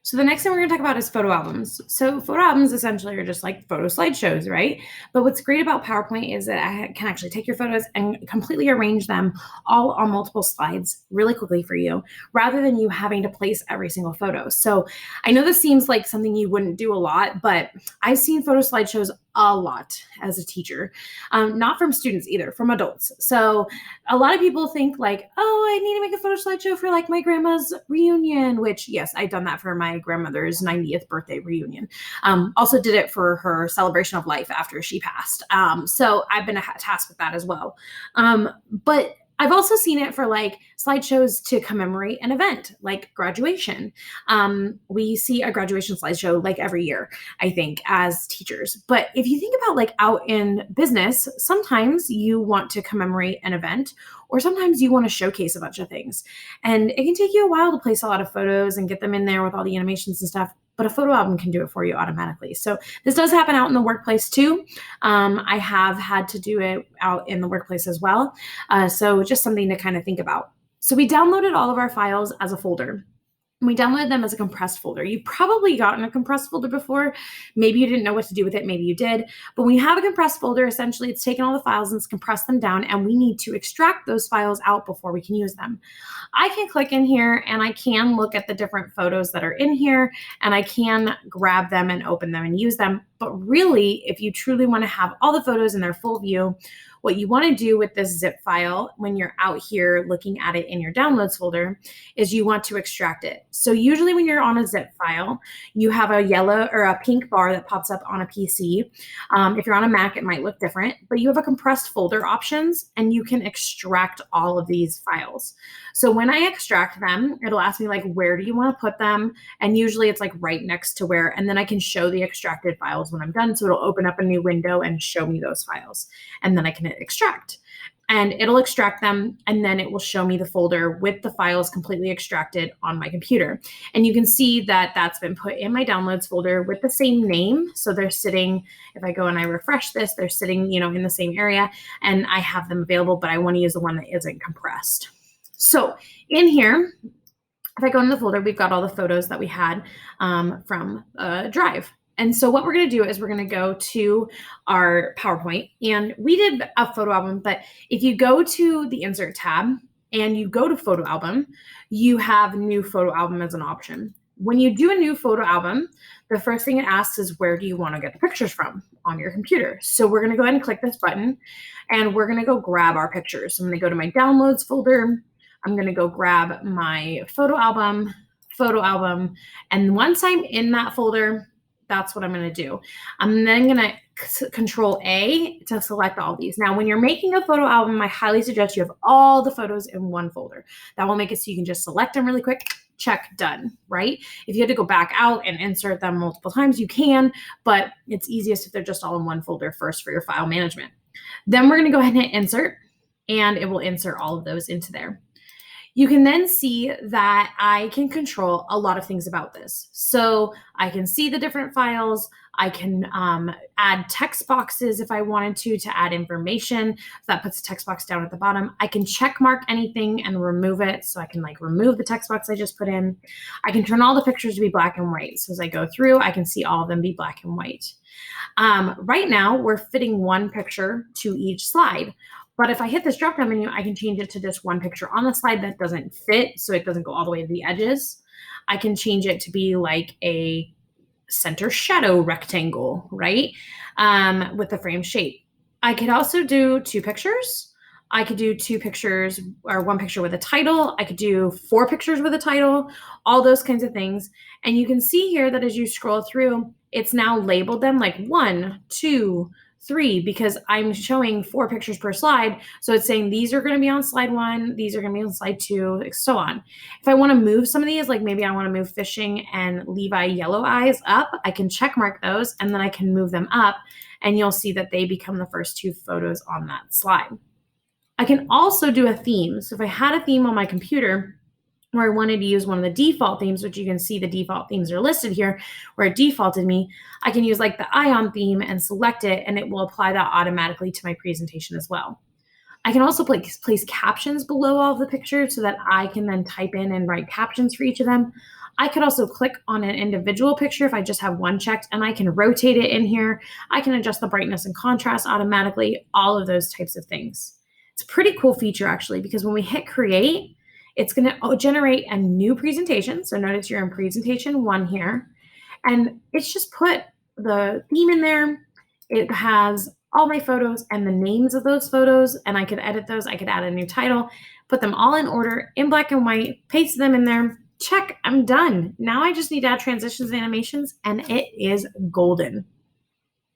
So the next thing we're going to talk about is photo albums. So photo albums essentially are just like photo slideshows, right? But what's great about PowerPoint is that I can actually take your photos and completely arrange them all on multiple slides really quickly for you, rather than you having to place every single photo. So I know this seems like something you wouldn't do a lot, but I've seen photo slideshows a lot as a teacher, not from students either, from adults. So a lot of people think like, oh, I need to make a photo slideshow for like my grandma's reunion, which yes, I've done that for my grandmother's 90th birthday reunion. Also did it for her celebration of life after she passed. So I've been tasked with that as well. But I've also seen it for like slideshows to commemorate an event like graduation. We see a graduation slideshow like every year, I think, as teachers. But if you think about like out in business, sometimes you want to commemorate an event or sometimes you want to showcase a bunch of things. And it can take you a while to place a lot of photos and get them in there with all the animations and stuff. But a photo album can do it for you automatically. So this does happen out in the workplace too. I have had to do it out in the workplace as well. So just something to kind of think about. So we downloaded all of our files as a folder. We downloaded them as a compressed folder. You've probably gotten a compressed folder before. Maybe you didn't know what to do with it. Maybe you did. But when you have a compressed folder, essentially it's taken all the files and it's compressed them down, and we need to extract those files out before we can use them. I can click in here and I can look at the different photos that are in here, and I can grab them and open them and use them. But really, if you truly want to have all the photos in their full view, what you want to do with this zip file when you're out here looking at it in your downloads folder is you want to extract it. So usually when you're on a zip file, you have a yellow or a pink bar that pops up on a PC. If you're on a Mac, it might look different, but you have a compressed folder options and you can extract all of these files. So when I extract them, it'll ask me like, where do you want to put them? And usually it's like right next to where, and then I can show the extracted files when I'm done. So it'll open up a new window and show me those files. And then I can extract, and it'll extract them, and then it will show me the folder with the files completely extracted on my computer. And you can see that that's been put in my downloads folder with the same name. So they're sitting, if I go and I refresh this, they're sitting, in the same area, and I have them available, but I want to use the one that isn't compressed. So in here, if I go into the folder, we've got all the photos that we had from Drive. And so what we're going to do is we're going to go to our PowerPoint, and we did a photo album, but if you go to the insert tab and you go to photo album, you have new photo album as an option. When you do a new photo album, the first thing it asks is, where do you want to get the pictures from on your computer? So we're going to go ahead and click this button, and we're going to go grab our pictures. So I'm going to go to my downloads folder. I'm going to go grab my photo album, and once I'm in that folder, that's what I'm going to do. I'm then going to Control A to select all these. Now, when you're making a photo album, I highly suggest you have all the photos in one folder. That will make it so you can just select them really quick, check, done, right? If you had to go back out and insert them multiple times, you can, but it's easiest if they're just all in one folder first for your file management. Then we're going to go ahead and hit insert, and it will insert all of those into there. You can then see that I can control a lot of things about this. So I can see the different files. I can add text boxes if I wanted to add information. So that puts a text box down at the bottom. I can check mark anything and remove it. So I can remove the text box I just put in. I can turn all the pictures to be black and white. So as I go through, I can see all of them be black and white. Right now, we're fitting one picture to each slide. But if I hit this drop-down menu, I can change it to just one picture on the slide that doesn't fit, so it doesn't go all the way to the edges. I can change it to be like a center shadow rectangle, right? With the frame shape. I could also do two pictures. I could do two pictures or one picture with a title. I could do 4 pictures with a title, all those kinds of things. And you can see here that as you scroll through, it's now labeled them like 1, 2, 3, because I'm showing 4 pictures per slide. So it's saying these are going to be on slide 1, these are going to be on slide 2, so on. If I want to move some of these, like maybe I want to move fishing and Levi yellow eyes up, I can check mark those, and then I can move them up, and you'll see that they become the first 2 photos on that slide. I can also do a theme. So if I had a theme on my computer where I wanted to use one of the default themes, which you can see the default themes are listed here, where it defaulted me, I can use like the Ion theme and select it, and it will apply that automatically to my presentation as well. I can also place captions below all of the pictures so that I can then type in and write captions for each of them. I could also click on an individual picture if I just have one checked, and I can rotate it in here. I can adjust the brightness and contrast automatically, all of those types of things. It's a pretty cool feature actually, because when we hit create, it's going to generate a new presentation. So notice you're in presentation 1 here, and it's just put the theme in there. It has all my photos and the names of those photos, and I could edit those. I could add a new title, put them all in order in black and white, paste them in there. Check, I'm done. Now I just need to add transitions and animations, and it is golden.